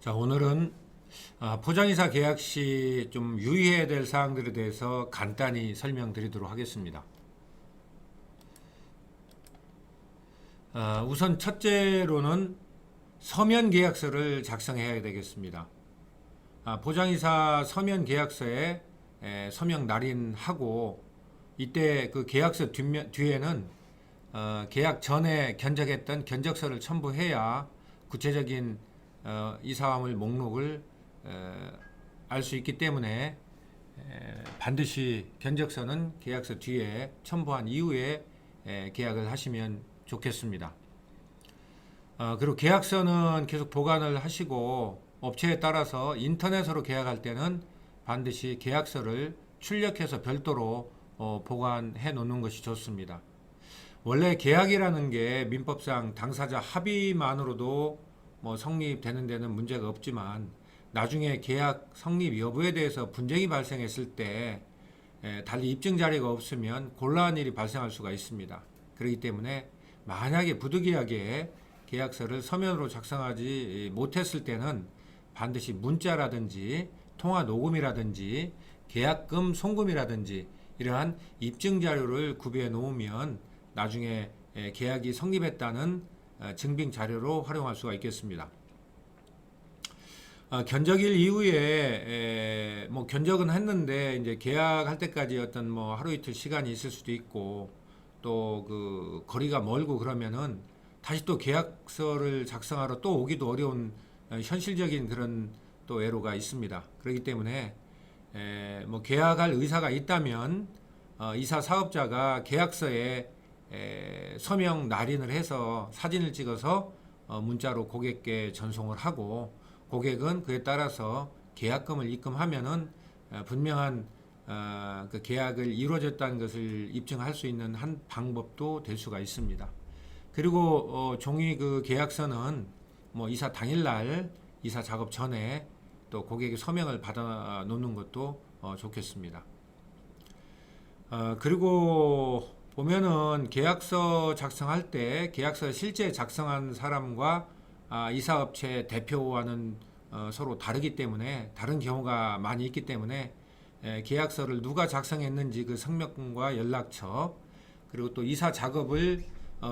자, 오늘은 포장이사 계약 시 좀 유의해야 될 사항들에 대해서 간단히 설명드리도록 하겠습니다. 우선 첫째로는 서면 계약서를 작성해야 되겠습니다. 포장이사 서면 계약서에 서명 날인하고 이때 그 계약서 뒤에는 계약 전에 견적했던 견적서를 첨부해야 구체적인 이사화물 목록을 알 수 있기 때문에 반드시 견적서는 계약서 뒤에 첨부한 이후에 계약을 하시면 좋겠습니다. 그리고 계약서는 계속 보관을 하시고 업체에 따라서 인터넷으로 계약할 때는 반드시 계약서를 출력해서 별도로 보관해 놓는 것이 좋습니다. 원래 계약이라는 게 민법상 당사자 합의만으로도 성립되는 데는 문제가 없지만 나중에 계약 성립 여부에 대해서 분쟁이 발생했을 때 달리 입증 자료가 없으면 곤란한 일이 발생할 수가 있습니다. 그렇기 때문에 만약에 부득이하게 계약서를 서면으로 작성하지 못했을 때는 반드시 문자라든지 통화 녹음이라든지 계약금 송금이라든지 이러한 입증 자료를 구비해 놓으면 나중에 계약이 성립했다는 증빙 자료로 활용할 수가 있겠습니다. 견적일 이후에 견적은 했는데 이제 계약할 때까지 어떤 하루 이틀 시간이 있을 수도 있고 또 그 거리가 멀고 그러면은 다시 또 계약서를 작성하러 또 오기도 어려운 현실적인 그런 또 애로가 있습니다. 그렇기 때문에 계약할 의사가 있다면 이사 사업자가 계약서에 서명 날인을 해서 사진을 찍어서 문자로 고객께 전송을 하고 고객은 그에 따라서 계약금을 입금하면은 분명한 그 계약을 이루어졌다는 것을 입증할 수 있는 한 방법도 될 수가 있습니다. 그리고 종이 그 계약서는 이사 당일날 이사 작업 전에 또 고객의 서명을 받아 놓는 것도 좋겠습니다. 그리고 보면은 계약서 작성할 때 계약서 실제 작성한 사람과 이사업체 대표와는 서로 다르기 때문에 다른 경우가 많이 있기 때문에 계약서를 누가 작성했는지 그 성명과 연락처 그리고 또 이사 작업을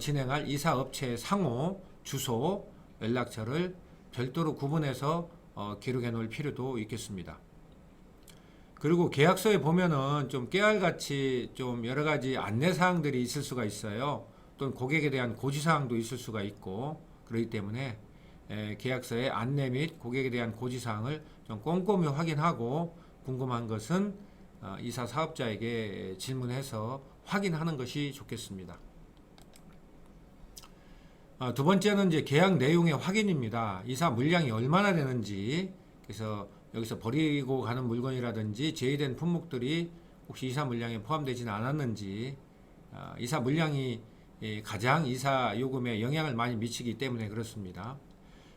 진행할 이사업체의 상호, 주소, 연락처를 별도로 구분해서 기록해 놓을 필요도 있겠습니다. 그리고 계약서에 보면은 좀 깨알같이 좀 여러 가지 안내 사항들이 있을 수가 있어요. 또는 고객에 대한 고지 사항도 있을 수가 있고 그렇기 때문에 계약서의 안내 및 고객에 대한 고지 사항을 좀 꼼꼼히 확인하고 궁금한 것은 이사 사업자에게 질문해서 확인하는 것이 좋겠습니다. 두 번째는 이제 계약 내용의 확인입니다. 이사 물량이 얼마나 되는지, 그래서 여기서 버리고 가는 물건이라든지 제외된 품목들이 혹시 이사 물량에 포함되지는 않았는지, 이사 물량이 가장 이사 요금에 영향을 많이 미치기 때문에 그렇습니다.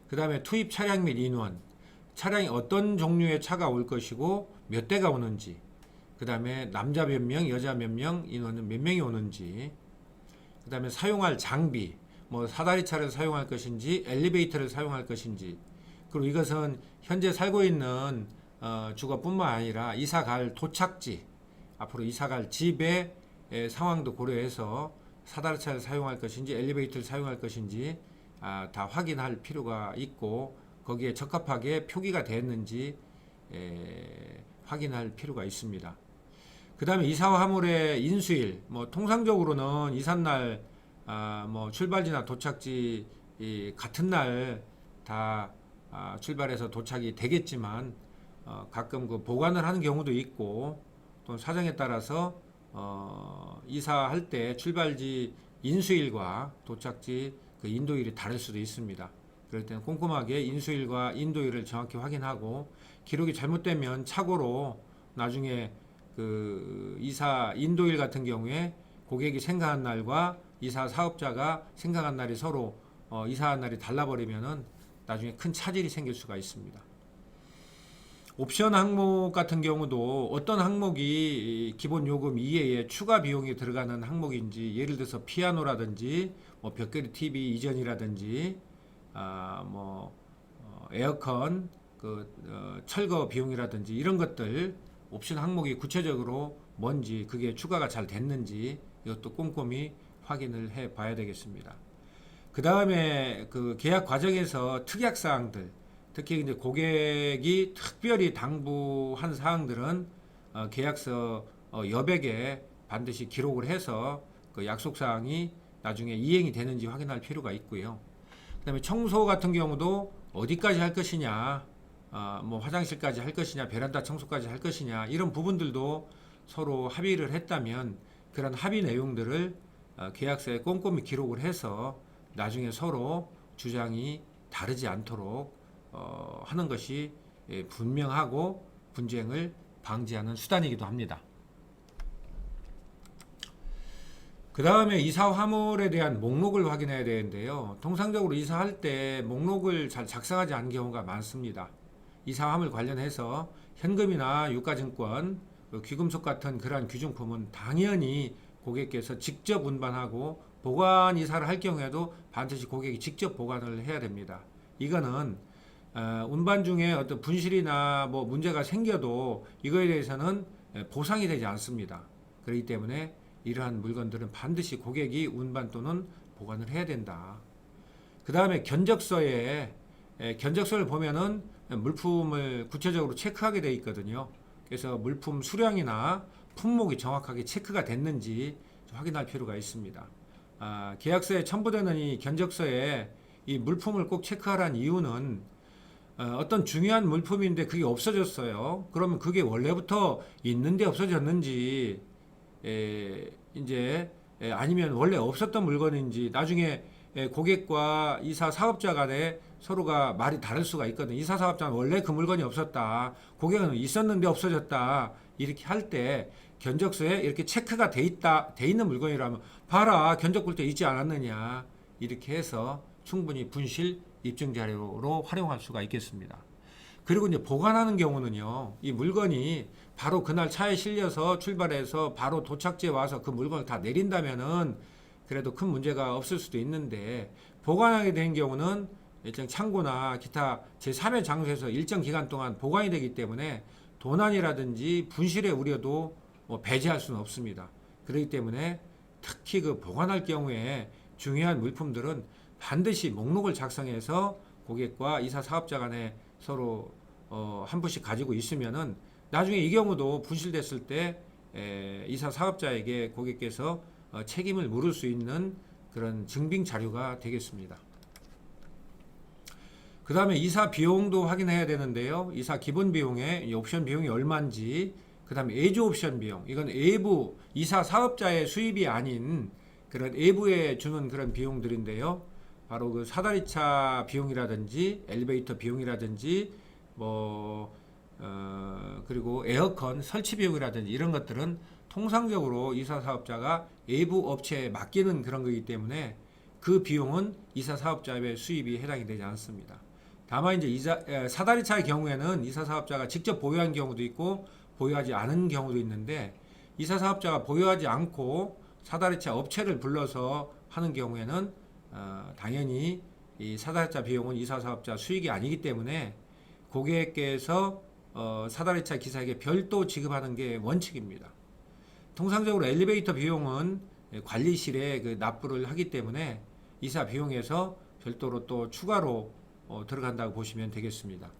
그 다음에 투입 차량 및 인원, 차량이 어떤 종류의 차가 올 것이고 몇 대가 오는지, 그 다음에 남자 몇 명, 여자 몇 명, 인원은 몇 명이 오는지, 그 다음에 사용할 장비, 사다리차를 사용할 것인지 엘리베이터를 사용할 것인지, 그리고 이것은 현재 살고 있는 주거뿐만 아니라 이사 갈 도착지, 앞으로 이사 갈 집의 상황도 고려해서 사다리차를 사용할 것인지 엘리베이터를 사용할 것인지 다 확인할 필요가 있고 거기에 적합하게 표기가 됐는지 확인할 필요가 있습니다. 그 다음에 이사 화물의 인수일, 통상적으로는 이삿날 출발지나 도착지 같은 날 다 출발해서 도착이 되겠지만 가끔 그 보관을 하는 경우도 있고 또 사정에 따라서 이사할 때 출발지 인수일과 도착지 그 인도일이 다를 수도 있습니다. 그럴 때는 꼼꼼하게 인수일과 인도일을 정확히 확인하고 기록이 잘못되면 착오로 나중에 그 이사 인도일 같은 경우에 고객이 생각한 날과 이사 사업자가 생각한 날이 서로 이사한 날이 달라버리면은 나중에 큰 차질이 생길 수가 있습니다. 옵션 항목 같은 경우도 어떤 항목이 기본 요금 이외에 추가 비용이 들어가는 항목인지, 예를 들어서 피아노라든지 벽걸이 TV 이전이라든지 에어컨, 철거 비용이라든지 이런 것들 옵션 항목이 구체적으로 뭔지 그게 추가가 잘 됐는지 이것도 꼼꼼히 확인을 해 봐야 되겠습니다. 그 다음에 그 계약 과정에서 특약 사항들, 특히 이제 고객이 특별히 당부한 사항들은 계약서 여백에 반드시 기록을 해서 그 약속 사항이 나중에 이행이 되는지 확인할 필요가 있고요. 그다음에 청소 같은 경우도 어디까지 할 것이냐, 뭐 화장실까지 할 것이냐, 베란다 청소까지 할 것이냐 이런 부분들도 서로 합의를 했다면 그런 합의 내용들을 계약서에 꼼꼼히 기록을 해서 나중에 서로 주장이 다르지 않도록 하는 것이 분명하고 분쟁을 방지하는 수단이기도 합니다. 그 다음에 이사 화물에 대한 목록을 확인해야 되는데요. 통상적으로 이사할 때 목록을 잘 작성하지 않은 경우가 많습니다. 이사 화물 관련해서 현금이나 유가증권, 귀금속 같은 그러한 귀중품은 당연히 고객께서 직접 운반하고 보관 이사를 할 경우에도 반드시 고객이 직접 보관을 해야 됩니다. 이거는 운반 중에 어떤 분실이나 뭐 문제가 생겨도 이거에 대해서는 보상이 되지 않습니다. 그렇기 때문에 이러한 물건들은 반드시 고객이 운반 또는 보관을 해야 된다. 그 다음에 견적서를 보면은 물품을 구체적으로 체크하게 되어 있거든요. 그래서 물품 수량이나 품목이 정확하게 체크가 됐는지 확인할 필요가 있습니다. 계약서에 첨부되는 이 견적서에 이 물품을 꼭 체크하라는 이유는 어떤 중요한 물품인데 그게 없어졌어요. 그러면 그게 원래부터 있는데 없어졌는지 아니면 원래 없었던 물건인지 나중에 고객과 이사 사업자 간에 서로가 말이 다를 수가 있거든요. 이사 사업자는 원래 그 물건이 없었다. 고객은 있었는데 없어졌다. 이렇게 할 때 견적서에 이렇게 체크가 돼 있는 물건이라면 봐라. 견적 볼 때 있지 않았느냐. 이렇게 해서 충분히 분실 입증 자료로 활용할 수가 있겠습니다. 그리고 이제 보관하는 경우는요, 이 물건이 바로 그날 차에 실려서 출발해서 바로 도착지에 와서 그 물건을 다 내린다면은 그래도 큰 문제가 없을 수도 있는데 보관하게 된 경우는 일정 창고나 기타 제3의 장소에서 일정 기간 동안 보관이 되기 때문에 도난이라든지 분실의 우려도 배제할 수는 없습니다. 그렇기 때문에 특히 그 보관할 경우에 중요한 물품들은 반드시 목록을 작성해서 고객과 이사 사업자 간에 서로 한 부씩 가지고 있으면은 나중에 이 경우도 분실됐을 때 이사 사업자에게 고객께서 책임을 물을 수 있는 그런 증빙 자료가 되겠습니다. 그 다음에 이사 비용도 확인해야 되는데요. 이사 기본 비용에 옵션 비용이 얼마인지, 그 다음에 예조 옵션 비용, 이건 외부 이사 사업자의 수입이 아닌 그런 외부에 주는 그런 비용들인데요. 바로 그 사다리차 비용이라든지 엘리베이터 비용이라든지 그리고 에어컨 설치 비용이라든지 이런 것들은 통상적으로 이사 사업자가 외부 업체에 맡기는 그런 거기 때문에 그 비용은 이사 사업자의 수입이 해당이 되지 않습니다. 다만 이제 사다리차의 경우에는 이사 사업자가 직접 보유한 경우도 있고 보유하지 않은 경우도 있는데 이사 사업자가 보유하지 않고 사다리차 업체를 불러서 하는 경우에는 당연히 이 사다리차 비용은 이사 사업자 수익이 아니기 때문에 고객께서 사다리차 기사에게 별도 지급하는 게 원칙입니다. 통상적으로 엘리베이터 비용은 관리실에 그 납부를 하기 때문에 이사 비용에서 별도로 또 추가로 들어간다고 보시면 되겠습니다.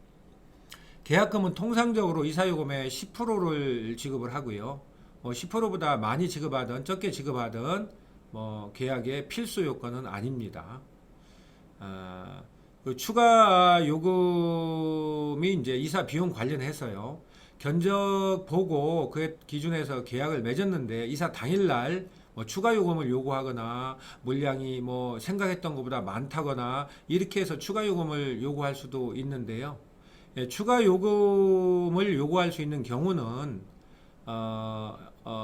계약금은 통상적으로 이사요금의 10%를 지급을 하고요. 10%보다 많이 지급하든 적게 지급하든 계약의 필수 요건은 아닙니다. 그 추가 요금이 이제 이사 비용 관련해서요. 견적 보고 그 기준에서 계약을 맺었는데 이사 당일날 추가 요금을 요구하거나 물량이 생각했던 것보다 많다거나 이렇게 해서 추가 요금을 요구할 수도 있는데요. 추가 요금을 요구할 수 있는 경우는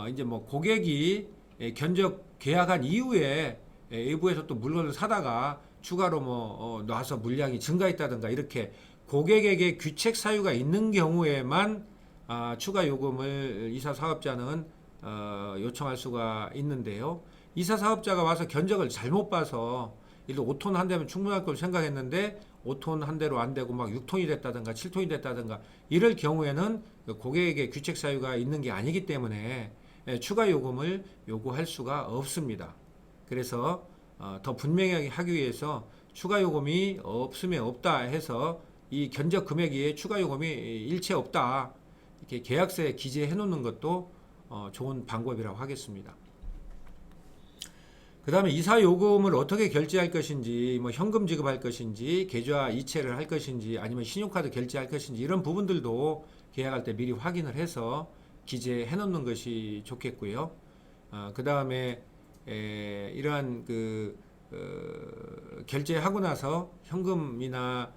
이제 고객이 견적 계약한 이후에 외부에서 또 물건을 사다가 추가로 놔서 물량이 증가했다든가 이렇게 고객에게 귀책 사유가 있는 경우에만 추가 요금을 이사 사업자는 요청할 수가 있는데요. 이사 사업자가 와서 견적을 잘못 봐서 예를 들어 5톤 한 대면 충분할 걸 생각했는데 5톤 한 대로 안 되고 막 6톤이 됐다든가 7톤이 됐다든가 이럴 경우에는 고객에게 귀책 사유가 있는 게 아니기 때문에 추가 요금을 요구할 수가 없습니다. 그래서 더 분명하게 하기 위해서 추가 요금이 없으면 없다 해서 이 견적 금액에 추가 요금이 일체 없다 이렇게 계약서에 기재해 놓는 것도 좋은 방법이라고 하겠습니다. 그 다음에 이사 요금을 어떻게 결제할 것인지, 뭐 현금 지급할 것인지, 계좌 이체를 할 것인지, 아니면 신용카드 결제할 것인지 이런 부분들도 계약할 때 미리 확인을 해서 기재해 놓는 것이 좋겠고요. 그 다음에 이러한 결제하고 나서 현금이나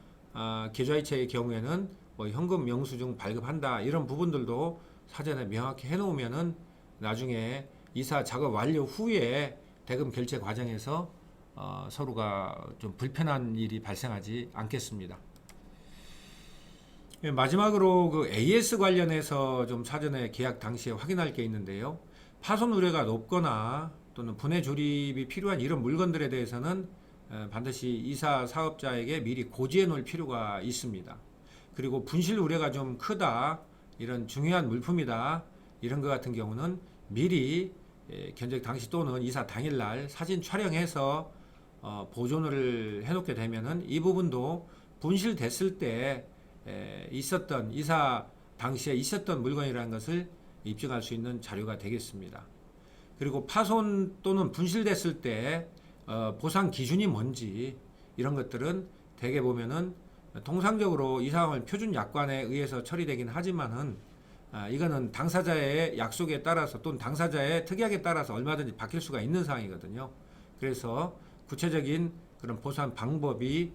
계좌 이체의 경우에는 뭐 현금 영수증 발급한다 이런 부분들도 사전에 명확히 해놓으면은 나중에 이사 작업 완료 후에 대금 결제 과정에서 서로가 좀 불편한 일이 발생하지 않겠습니다. 마지막으로 그 AS 관련해서 좀 사전에 계약 당시에 확인할 게 있는데요. 파손 우려가 높거나 또는 분해 조립이 필요한 이런 물건들에 대해서는 반드시 이사 사업자에게 미리 고지해 놓을 필요가 있습니다. 그리고 분실 우려가 좀 크다, 이런 중요한 물품이다, 이런 것 같은 경우는 미리 견적 당시 또는 이사 당일날 사진 촬영해서 보존을 해놓게 되면은 이 부분도 분실됐을 때 있었던 이사 당시에 있었던 물건이라는 것을 입증할 수 있는 자료가 되겠습니다. 그리고 파손 또는 분실됐을 때 보상 기준이 뭔지 이런 것들은 대개 보면은 통상적으로 이 사항을 표준 약관에 의해서 처리되긴 하지만은 이거는 당사자의 약속에 따라서 또는 당사자의 특약에 따라서 얼마든지 바뀔 수가 있는 사항이거든요. 그래서 구체적인 그런 보상 방법이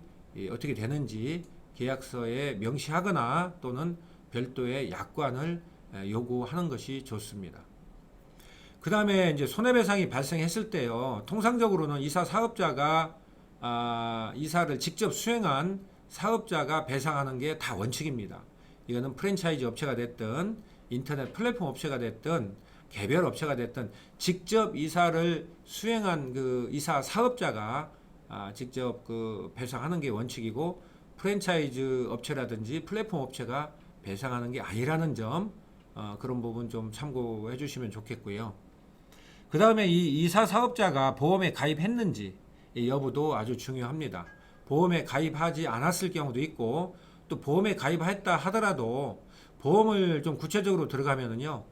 어떻게 되는지 계약서에 명시하거나 또는 별도의 약관을 요구하는 것이 좋습니다. 그 다음에 이제 손해배상이 발생했을 때요, 통상적으로는 이사 사업자가 이사를 직접 수행한 사업자가 배상하는 게 다 원칙입니다. 이거는 프랜차이즈 업체가 됐든 인터넷 플랫폼 업체가 됐든 개별 업체가 됐든 직접 이사를 수행한 그 이사 사업자가 직접 그 배상하는 게 원칙이고, 프랜차이즈 업체라든지 플랫폼 업체가 배상하는 게 아니라는 점, 그런 부분 좀 참고해 주시면 좋겠고요. 그 다음에 이 이사 사업자가 보험에 가입했는지 이 여부도 아주 중요합니다. 보험에 가입하지 않았을 경우도 있고, 또 보험에 가입했다 하더라도 보험을 좀 구체적으로 들어가면은요,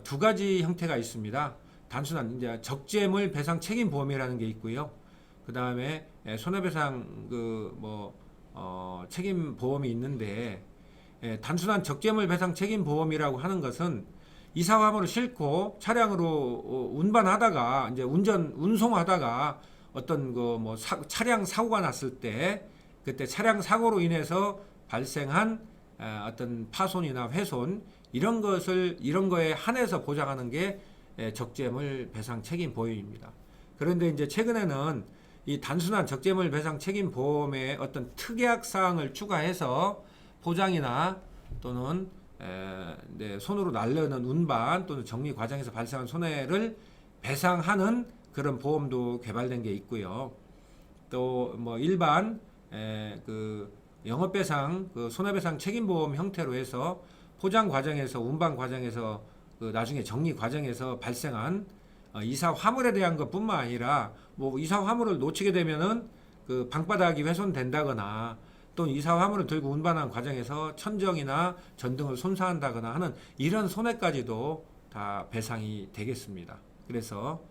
두 가지 형태가 있습니다. 단순한 이제 적재물 배상 책임 보험이라는 게 있고요. 그 다음에 손해배상 책임 보험이 있는데, 단순한 적재물 배상 책임 보험이라고 하는 것은 이사 화물을 싣고 차량으로 운반하다가 이제 운송하다가 어떤 차량 사고가 났을 때, 그때 차량 사고로 인해서 발생한 어떤 파손이나 훼손 이런 거에 한해서 보장하는 게 적재물 배상 책임 보험입니다. 그런데 이제 최근에는 이 단순한 적재물 배상 책임 보험에 어떤 특약 사항을 추가해서 포장이나 또는 손으로 날르는 운반 또는 정리 과정에서 발생한 손해를 배상하는 그런 보험도 개발된 게 있고요. 또 뭐 일반 영업배상 손해배상 책임보험 형태로 해서 포장 과정에서 운반 과정에서 나중에 정리 과정에서 발생한 이사 화물에 대한 것뿐만 아니라 뭐 이사 화물을 놓치게 되면은 방바닥이 훼손된다거나 또는 이사 화물을 들고 운반하는 과정에서 천정이나 전등을 손상한다거나 하는 이런 손해까지도 다 배상이 되겠습니다. 그래서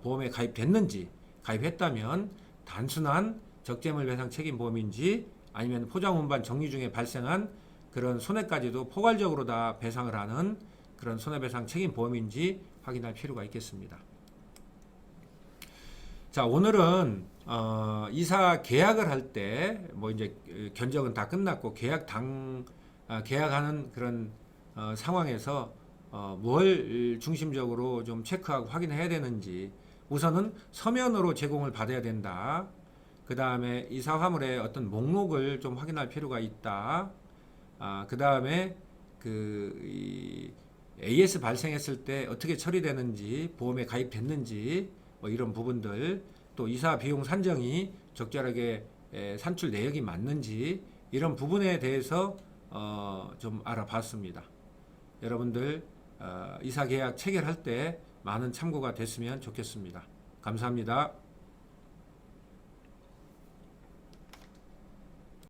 보험에 가입됐는지, 가입했다면 단순한 적재물 배상 책임 보험인지 아니면 포장 운반 정리 중에 발생한 그런 손해까지도 포괄적으로 다 배상을 하는 그런 손해배상 책임 보험인지 확인할 필요가 있겠습니다. 자, 오늘은 이사 계약을 할 때 뭐 이제 견적은 다 끝났고 계약하는 그런 상황에서 뭘 중심적으로 좀 체크하고 확인해야 되는지, 우선은 서면으로 제공을 받아야 된다. 그 다음에 이사 화물의 어떤 목록을 좀 확인할 필요가 있다. 그 다음에 AS 발생했을 때 어떻게 처리되는지, 보험에 가입됐는지, 뭐 이런 부분들, 또 이사 비용 산정이 적절하게 산출 내역이 맞는지 이런 부분에 대해서 좀 알아봤습니다. 여러분들 이사 계약 체결할 때 많은 참고가 됐으면 좋겠습니다. 감사합니다.